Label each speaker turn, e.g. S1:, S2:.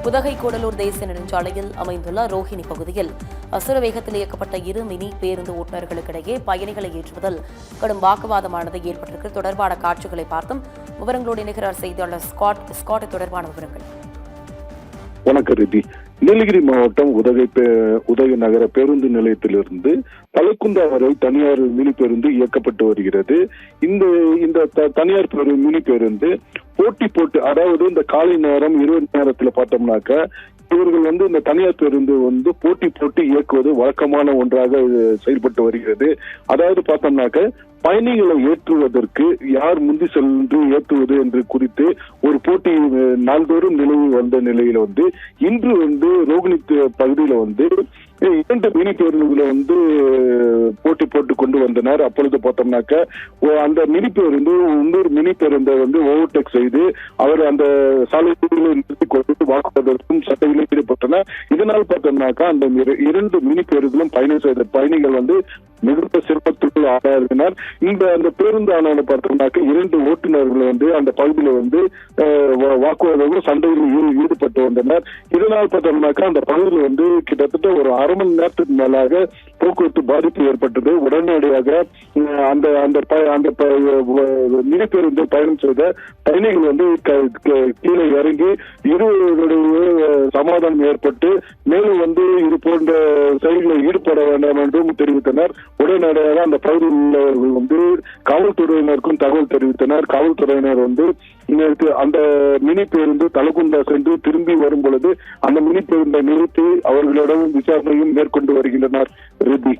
S1: உதகை கூடலூர் தேசிய நெடுஞ்சாலையில் அமைந்துள்ள ரோஹிணி பகுதியில் அசுர வேகத்தில் இயக்கப்பட்ட இரு மினி பேருந்து ஓட்டுநர்களுக்கிடையே பயணிகளை ஏற்றுவதில் கடும் வாக்குவாதமானது ஏற்பட்டிருக்கு. தொடர்பான காட்சிகளை பார்த்தும் விவரங்களோடு இணைகிறார் செய்தியாளர் ஸ்காட். தொடர்பான விவரங்கள்.
S2: வணக்கம் ரிதி. நீலகிரி மாவட்டம் உதகை நகர பேருந்து நிலையத்திலிருந்து தலக்குந்தா வரை தனியார் மினி பேருந்து இயக்கப்பட்டு வருகிறது. இந்த தனியார் மினி பேருந்து போட்டு அதாவது இந்த காலை நேரம் இரவு நேரத்துல பார்த்தோம்னாக்க இவர்கள் இந்த தனியார் பேருந்து போட்டி இயக்குவது வழக்கமான ஒன்றாக செயல்பட்டு வருகிறது. அதாவது பார்த்தோம்னாக்க பயணிகளை ஏற்றுவதற்கு யார் முந்தி சென்று ஏற்றுவது என்று குறித்து ஒரு போட்டி நாள்தோறும் நிலவு வந்த நிலையில இன்று ரோகிணி பகுதியில இரண்டு மினி பேருந்துகளை போட்டி போட்டு கொண்டு வந்தனர். அப்பொழுது பார்த்தோம்னாக்க அந்த மினி பேருந்து இன்னொரு மினி பேருந்தை ஓவர்டேக் செய்து அவர் அந்த சாலையில் நிறுத்தி கொண்டு வாக்குவதற்கும் சட்டையிலும் ஈடுபட்டனர். இதனால் பார்த்தோம்னாக்கா அந்த இரண்டு மினி பேருந்துகளும் பயணம் செய்த பயணிகள் மிகுந்த சிரமத்துக்கு ஆளாகினர். அந்த பேருந்து ஆனவனை பார்த்தோம்னாக்க இரண்டு ஓட்டுநர்கள் அந்த பகுதியில வாக்குவாதமும் சண்டையில் ஈடுபட்டு வந்தனர். இதனால் பார்த்தோம்னாக்கா அந்த பகுதியில் கிட்டத்தட்ட ஒரு அரை மணி நேரத்துக்கு மேலாக போக்குவரத்து பாதிப்பு ஏற்பட்டது. உடனடியாக அந்த மினி பேருந்து பயணம் செய்த பயணிகள் கீழே இறங்கி இருவருடைய சமாதானம் ஏற்பட்டு மேலும் இது போன்ற செயல்களில் ஈடுபட வேண்டாம் என்றும் தெரிவித்தனர். உடனடியாக அந்த பகுதியில் காவல்துறையினருக்கும் தகவல் தெரிவித்தனர். காவல்துறையினர் அந்த மினி பேருந்து தலகுந்தா சென்று திரும்பி வரும் பொழுது அந்த மினி பேருந்தை நிறுத்தி அவர்களிடம் விசாரணையும் மேற்கொண்டு வருகின்றனர். ரிதி.